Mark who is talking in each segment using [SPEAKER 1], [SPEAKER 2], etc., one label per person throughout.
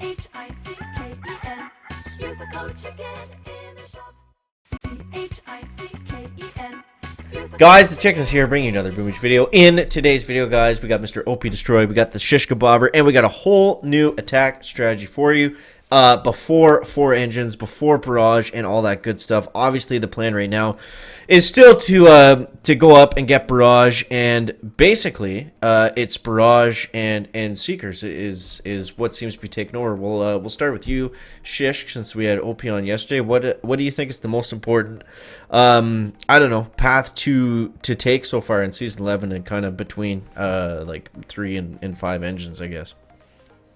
[SPEAKER 1] CHICKEN. Use the code chicken in the shop. CHICKEN.
[SPEAKER 2] Guys, the Chickens here, bringing you another Boomage video. In today's video, guys, we got Mr. OP Destroy, we got the Shish Kebabber, and we got a whole new attack strategy for you. Before 4 engines, before Barrage, and all that good stuff. Obviously, the plan right now is still to go up and get Barrage, and basically, it's Barrage and Seekers is what seems to be taking over. We'll start with you, Shish, since we had OP on yesterday. What do you think is the most important? I don't know, path to take so far in season 11 and kind of between like 3 and 5 engines, I guess.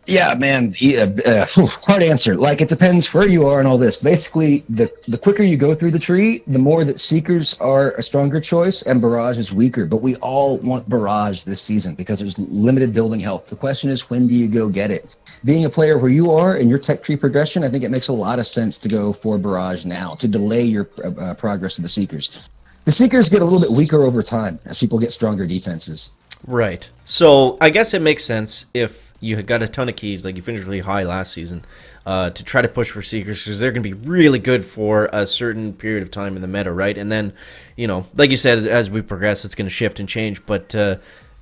[SPEAKER 3] Yeah, man, hard answer. Like, it depends where you are and all this. Basically, the quicker you go through the tree, the more that Seekers are a stronger choice and Barrage is weaker. But we all want Barrage this season because there's limited building health. The question is, when do you go get it? Being a player where you are in your tech tree progression, I think it makes a lot of sense to go for Barrage now, to delay your progress to the Seekers. The Seekers get a little bit weaker over time as people get stronger defenses.
[SPEAKER 2] Right. So I guess it makes sense if you had got a ton of keys, like you finished really high last season, to try to push for Seekers, because they're going to be really good for a certain period of time in the meta, right? And then, you know, like you said, as we progress, it's going to shift and change. But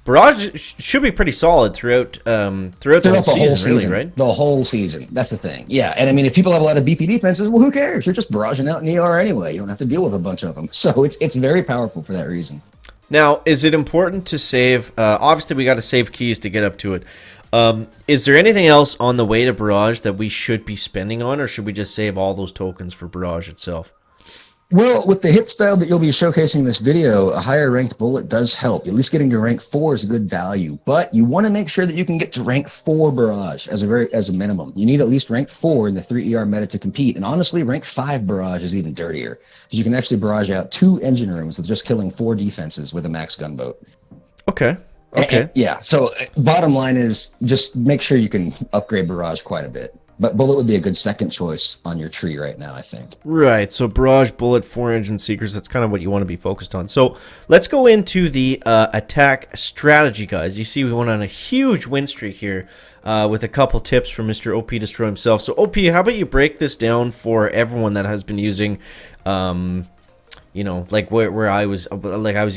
[SPEAKER 2] Barrage should be pretty solid throughout the whole season, really, right?
[SPEAKER 3] The whole season. That's the thing. Yeah, and I mean, if people have a lot of beefy defenses, well, who cares? You're just barraging out in ER anyway. You don't have to deal with a bunch of them. So it's very powerful for that reason.
[SPEAKER 2] Now, is it important to save? Obviously, we got to save keys to get up to it. Is there anything else on the way to Barrage that we should be spending on, or should we just save all those tokens for Barrage itself?
[SPEAKER 3] Well, with the hit style that you'll be showcasing in this video, a higher ranked bullet does help. At least getting to rank 4 is a good value, but you want to make sure that you can get to rank 4 Barrage as a minimum. You need at least rank 4 in the 3ER meta to compete, and honestly, rank 5 Barrage is even dirtier, because you can actually barrage out 2 engine rooms with just killing 4 defenses with a max gunboat.
[SPEAKER 2] Okay. Okay.
[SPEAKER 3] Yeah, so bottom line is just make sure you can upgrade Barrage quite a bit. But Bullet would be a good second choice on your tree right now, I think.
[SPEAKER 2] Right, so Barrage, Bullet, 4 engine Seekers, that's kind of what you want to be focused on. So let's go into the attack strategy, guys. You see we went on a huge win streak here with a couple tips from Mr. OP Destroy himself. So OP, how about you break this down for everyone that has been using... you know, like where I was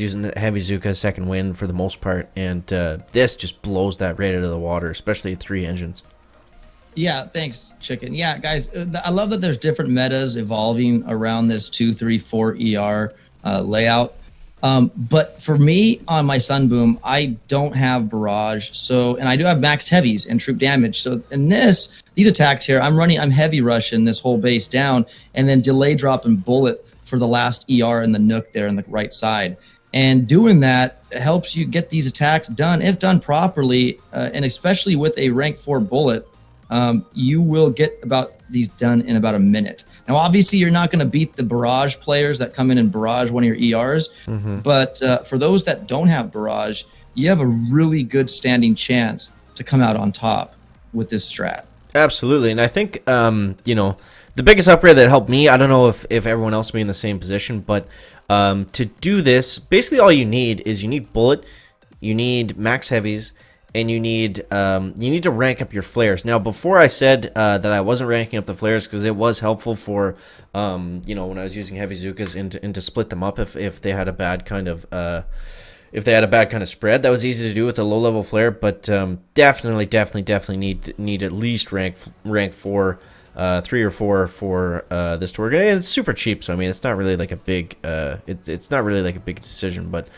[SPEAKER 2] using the Heavy Zuka second wind for the most part, and this just blows that right out of the water, especially 3 engines.
[SPEAKER 4] Yeah, thanks, Chicken. Yeah, guys, I love that there's different metas evolving around this 2, 3, 4 ER layout. But for me, on my Sunboom, I don't have Barrage, and I do have maxed heavies and troop damage. So in these attacks here, I'm heavy rushing this whole base down, and then delay dropping Bullet for the last ER in the nook there on the right side. And doing that helps you get these attacks done, if done properly, and especially with a rank 4 Bullet, you will get about these done in about a minute. Now, obviously, you're not going to beat the Barrage players that come in and barrage one of your ERs, but for those that don't have Barrage, you have a really good standing chance to come out on top with this strat.
[SPEAKER 2] Absolutely, and I think, you know, the biggest upgrade that helped me, I don't know if everyone else will be in the same position, but to do this, basically all you need is you need Bullet, you need max heavies, and you need to rank up your flares. Now, before I said that I wasn't ranking up the flares because it was helpful for, you know, when I was using Heavy Zukas and to split them up if they had a bad kind of spread. That was easy to do with a low level flare, but definitely need at least rank 4. 3 or 4 for this to work. And it's super cheap, so I mean it's not really like a big it's not really like a big decision, but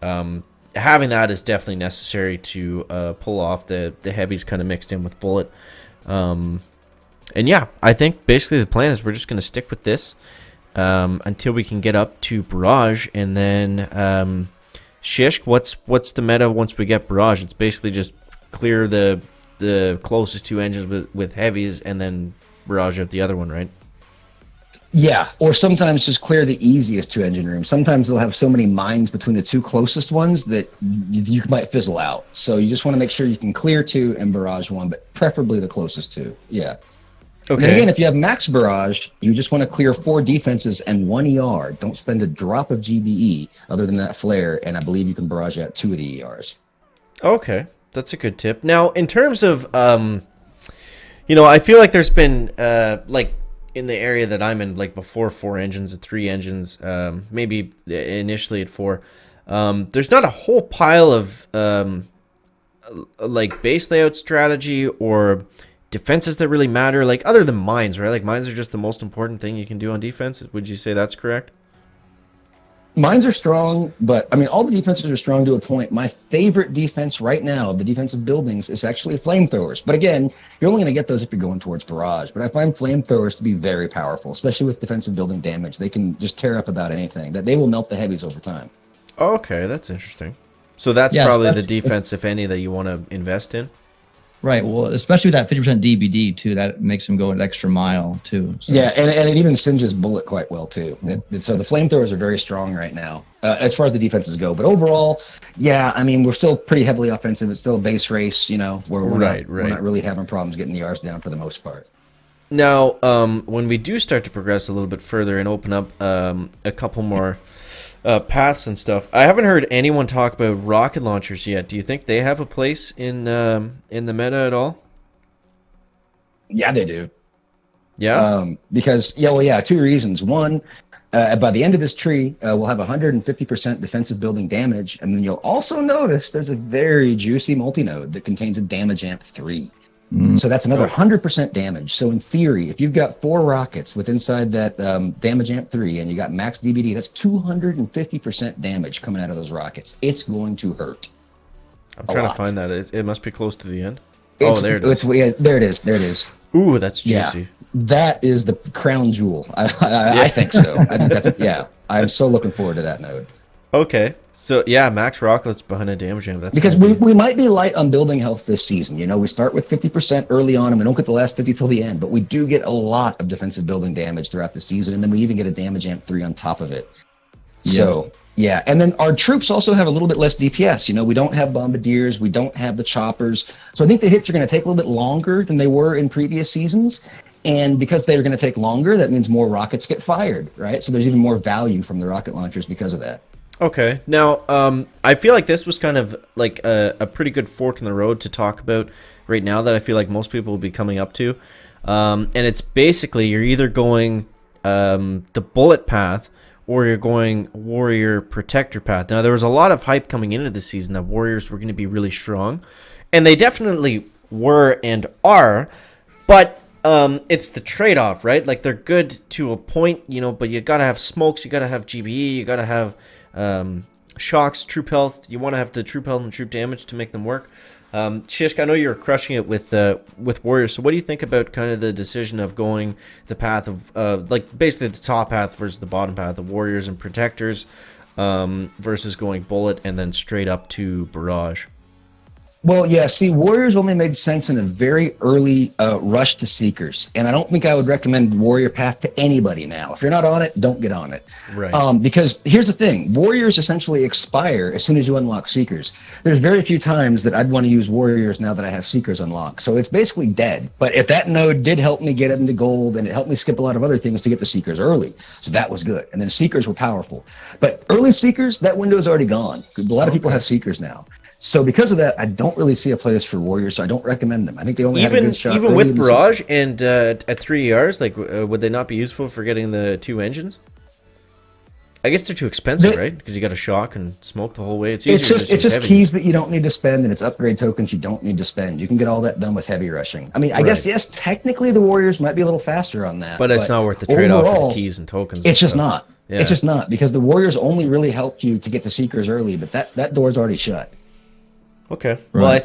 [SPEAKER 2] having that is definitely necessary to pull off the heavies kind of mixed in with Bullet. And yeah, I think basically the plan is we're just going to stick with this until we can get up to Barrage, and then Shish, what's the meta once we get Barrage? It's basically just clear the closest 2 engines with heavies, and then barrage out the other one, right?
[SPEAKER 3] Yeah, or sometimes just clear the easiest 2 engine rooms. Sometimes they'll have so many mines between the 2 closest ones that you might fizzle out. So you just want to make sure you can clear 2 and barrage 1, but preferably the closest 2. Yeah. Okay. And again, if you have max barrage, you just want to clear 4 defenses and 1 ER. Don't spend a drop of GBE other than that flare, and I believe you can barrage out 2 of the ERs.
[SPEAKER 2] Okay, that's a good tip. Now, in terms of You know, I feel like there's been like in the area that I'm in, like before 4 engines and 3 engines, maybe initially at 4. There's not a whole pile of like base layout strategy or defenses that really matter, like other than mines, right? Like mines are just the most important thing you can do on defense. Would you say that's correct?
[SPEAKER 3] Mines are strong, but I mean, all the defenses are strong to a point. My favorite defense right now of the defensive buildings is actually flamethrowers. But again, you're only going to get those if you're going towards barrage. But I find flamethrowers to be very powerful, especially with defensive building damage. They can just tear up about anything. That they will melt the heavies over time.
[SPEAKER 2] Okay, that's interesting. So that's probably the defense, if any, that you want to invest in.
[SPEAKER 4] Right. Well, especially with that 50% DBD too, that makes them go an extra mile too. So.
[SPEAKER 3] Yeah, and it even singes bullet quite well too. So the flamethrowers are very strong right now as far as the defenses go. But overall, yeah, I mean, we're still pretty heavily offensive. It's still a base race, you know, where we're not really having problems getting the R's down for the most part.
[SPEAKER 2] Now, when we do start to progress a little bit further and open up a couple more paths and stuff, I haven't heard anyone talk about rocket launchers yet. Do you think they have a place in the meta at all?
[SPEAKER 3] Yeah, they do.
[SPEAKER 2] Yeah.
[SPEAKER 3] Because 2 reasons. One, by the end of this tree, we'll have 150% defensive building damage, and then you'll also notice there's a very juicy multi-node that contains a damage amp 3. So that's another 100% damage. So in theory, if you've got 4 rockets with inside that damage amp 3 and you got max DBD, that's 250% damage coming out of those rockets. It's going to hurt.
[SPEAKER 2] I'm trying to find that. It must be close to the end.
[SPEAKER 3] There it is. There it is.
[SPEAKER 2] Ooh, that's juicy.
[SPEAKER 3] Yeah, that is the crown jewel. I think so. I think that's I'm so looking forward to that node.
[SPEAKER 2] Okay, so yeah, max rockets behind a damage amp. That's
[SPEAKER 3] because we might be light on building health this season. You know, we start with 50% early on, and we don't get the last 50 till the end. But we do get a lot of defensive building damage throughout the season, and then we even get a damage amp 3 on top of it. So yeah, and then our troops also have a little bit less DPS. You know, we don't have bombardiers, we don't have the choppers. So I think the hits are going to take a little bit longer than they were in previous seasons. And because they're going to take longer, that means more rockets get fired, right? So there's even more value from the rocket launchers because of that.
[SPEAKER 2] Okay. Now, I feel like this was kind of like a pretty good fork in the road to talk about right now that I feel like most people will be coming up to. And it's basically you're either going the bullet path or you're going warrior protector path. Now, there was a lot of hype coming into the season that warriors were going to be really strong. And they definitely were and are. But it's the trade-off, right? Like, they're good to a point, you know, but you got to have smokes, you got to have GBE, you got to have shocks, troop health. You want to have the troop health and troop damage to make them work. Shishk, I know you're crushing it with warriors. So what do you think about kind of the decision of going the path of like basically the top path versus the bottom path, the warriors and protectors, versus going bullet and then straight up to barrage?
[SPEAKER 3] Well, yeah, see, Warriors only made sense in a very early rush to Seekers. And I don't think I would recommend Warrior Path to anybody now. If you're not on it, don't get on it.
[SPEAKER 2] Right.
[SPEAKER 3] Because here's the thing. Warriors essentially expire as soon as you unlock Seekers. There's very few times that I'd want to use Warriors now that I have Seekers unlocked. So it's basically dead. But if that node did help me get into gold, and it helped me skip a lot of other things to get the Seekers early. So that was good. And then Seekers were powerful. But early Seekers, that window is already gone. A lot of people have Seekers now. So because of that, I don't really see a place for Warriors, so I don't recommend them. I think they only have a good shot.
[SPEAKER 2] Even with Barrage and at 3 ERs, like, would they not be useful for getting the 2 engines? I guess they're too expensive, right? Because you got to shock and smoke the whole way. It's
[SPEAKER 3] just keys that you don't need to spend, and it's upgrade tokens you don't need to spend. You can get all that done with heavy rushing. I mean, I guess, yes, technically the Warriors might be a little faster on that.
[SPEAKER 2] But it's not worth the trade-off for the keys and tokens.
[SPEAKER 3] It's just not. Yeah. It's just not, because the Warriors only really helped you to get the Seekers early, but that door's already shut.
[SPEAKER 2] Okay. Right. Well, I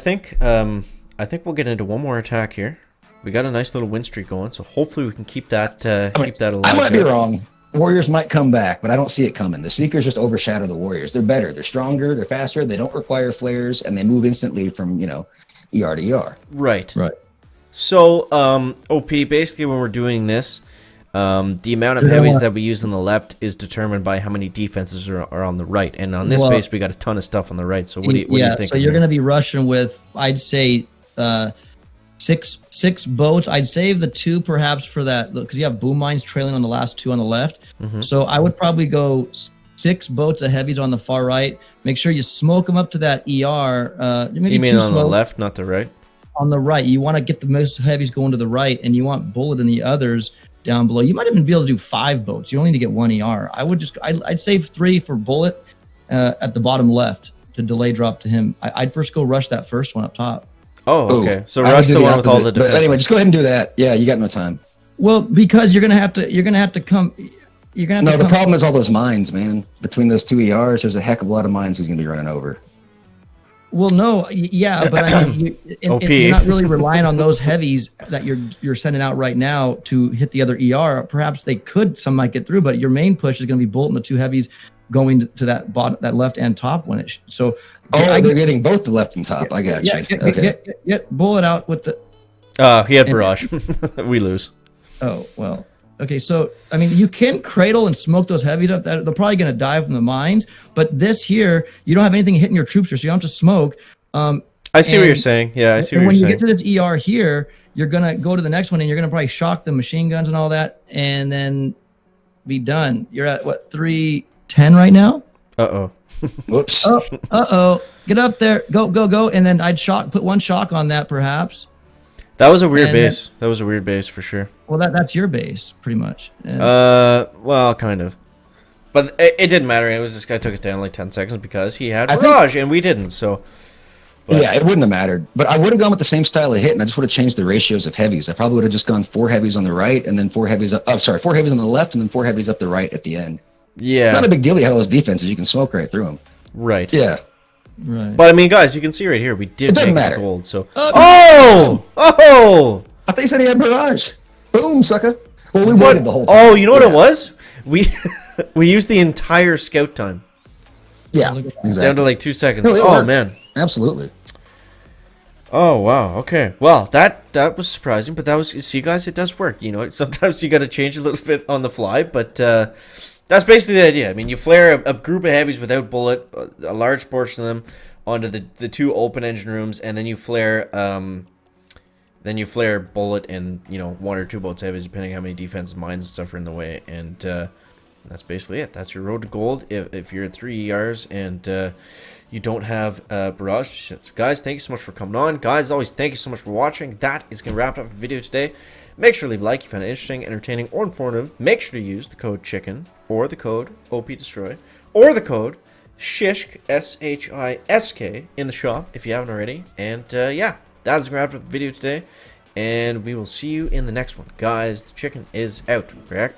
[SPEAKER 2] think we'll get into one more attack here. We got a nice little win streak going, so hopefully we can keep that alive.
[SPEAKER 3] I might be wrong. Warriors might come back, but I don't see it coming. The Seekers just overshadow the Warriors. They're better. They're stronger. They're faster. They don't require flares, and they move instantly from ER to ER.
[SPEAKER 2] Right. So OP, basically when we're doing this, the amount of heavies that we use on the left is determined by how many defenses are on the right. And on this base, we got a ton of stuff on the right. So what do you think?
[SPEAKER 4] So you're going to be rushing with, I'd say, six boats. I'd save the 2 perhaps for that, because you have boom mines trailing on the last 2 on the left. Mm-hmm. So I would probably go 6 boats of heavies on the far right. Make sure you smoke them up to that ER. Maybe
[SPEAKER 2] you mean
[SPEAKER 4] 2
[SPEAKER 2] on the left, not the right?
[SPEAKER 4] on the right. You want to get the most heavies going to the right, and you want bullet in the others down below. You might even be able to do 5 boats. You only need to get 1 ER. I'd save 3 for bullet at the bottom left to delay drop to him. I'd first go rush that first one up top.
[SPEAKER 2] Oh, okay. So
[SPEAKER 3] I would
[SPEAKER 2] rush
[SPEAKER 3] do
[SPEAKER 2] the one with all
[SPEAKER 3] opposite.
[SPEAKER 2] the defense.
[SPEAKER 3] But anyway, just go ahead and do that. Yeah, you got no time.
[SPEAKER 4] Well, because you're gonna have to come. You're gonna have
[SPEAKER 3] No,
[SPEAKER 4] to
[SPEAKER 3] the
[SPEAKER 4] come.
[SPEAKER 3] problem is all those mines, man. Between those 2 ERs, there's a heck of a lot of mines he's going to be running over.
[SPEAKER 4] Well, no, yeah, but I mean,
[SPEAKER 2] OP.
[SPEAKER 4] you're not really relying on those heavies that you're sending out right now to hit the other ER. Perhaps some might get through, but your main push is going to be bullet and the 2 heavies going to that bottom, that left and top one. So,
[SPEAKER 3] they're getting both the left and top. I got you. Okay.
[SPEAKER 4] Get bullet out with the.
[SPEAKER 2] He had barrage. We lose.
[SPEAKER 4] Oh well. Okay, so I mean, you can cradle and smoke those heavies up. They're probably going to die from the mines. But this here, you don't have anything hitting your troops here, so you don't have to smoke.
[SPEAKER 2] I see what you're saying. Yeah, I see what you're
[SPEAKER 4] when you
[SPEAKER 2] saying.
[SPEAKER 4] get to this ER here, you're gonna go to the next one, and you're gonna probably shock the machine guns and all that, and then be done. You're at what, 310 right now?
[SPEAKER 2] Uh-oh.
[SPEAKER 3] Whoops.
[SPEAKER 4] Oh, get up there, go, and then I'd put 1 shock on that perhaps.
[SPEAKER 2] That was a weird
[SPEAKER 4] And
[SPEAKER 2] base. That was a weird base for sure.
[SPEAKER 4] Well, that's your base pretty much. And
[SPEAKER 2] Well, kind of. But it didn't matter. It was this guy took us down in like 10 seconds because he had barrage and we didn't. So. But,
[SPEAKER 3] yeah, it wouldn't have mattered. But I would have gone with the same style of hit, and I just would have changed the ratios of heavies. I probably would have just gone 4 heavies on the right, and then 4 heavies up. 4 heavies on the left, and then 4 heavies up the right at the end.
[SPEAKER 2] Yeah.
[SPEAKER 3] It's not a big deal. You have all those defenses. You can smoke right through them.
[SPEAKER 2] Right.
[SPEAKER 3] Yeah.
[SPEAKER 4] right.
[SPEAKER 2] But I mean, guys, you can see right here we did
[SPEAKER 3] It doesn't
[SPEAKER 2] make
[SPEAKER 3] matter.
[SPEAKER 2] the gold. So.
[SPEAKER 3] Oh!
[SPEAKER 2] Oh!
[SPEAKER 3] I thought you said he had barrage. Boom, sucker. Well, we waited the whole time.
[SPEAKER 2] Oh, you know what it
[SPEAKER 3] Yeah.
[SPEAKER 2] was? We we used the entire scout time
[SPEAKER 3] Yeah,
[SPEAKER 4] Look at that.
[SPEAKER 3] exactly.
[SPEAKER 2] down to like 2 seconds.
[SPEAKER 3] No, it
[SPEAKER 2] Oh
[SPEAKER 3] worked.
[SPEAKER 2] man.
[SPEAKER 3] Absolutely.
[SPEAKER 2] Oh wow. Okay. Well, that was surprising, but that was, see, guys, it does work. You know, sometimes you got to change a little bit on the fly, but that's basically the idea. I mean, you flare a group of heavies without bullet, a large portion of them onto the 2 open engine rooms, and then you flare bullet and 1 or 2 boats heavies, depending how many defense mines and stuff are in the way, and that's basically it. That's your road to gold if you're at 3 ERs and you don't have barrage. So guys, thank you so much for coming on. Guys, as always, thank you so much for watching. That is going to wrap up the video today. Make sure to leave a like if you found it interesting, entertaining, or informative. Make sure to use the code CHICKEN, or the code OPDestroy, or the code SHISK, SHISK, in the shop if you haven't already. And yeah, that is going to wrap up the video today. And we will see you in the next one. Guys, the chicken is out. Back.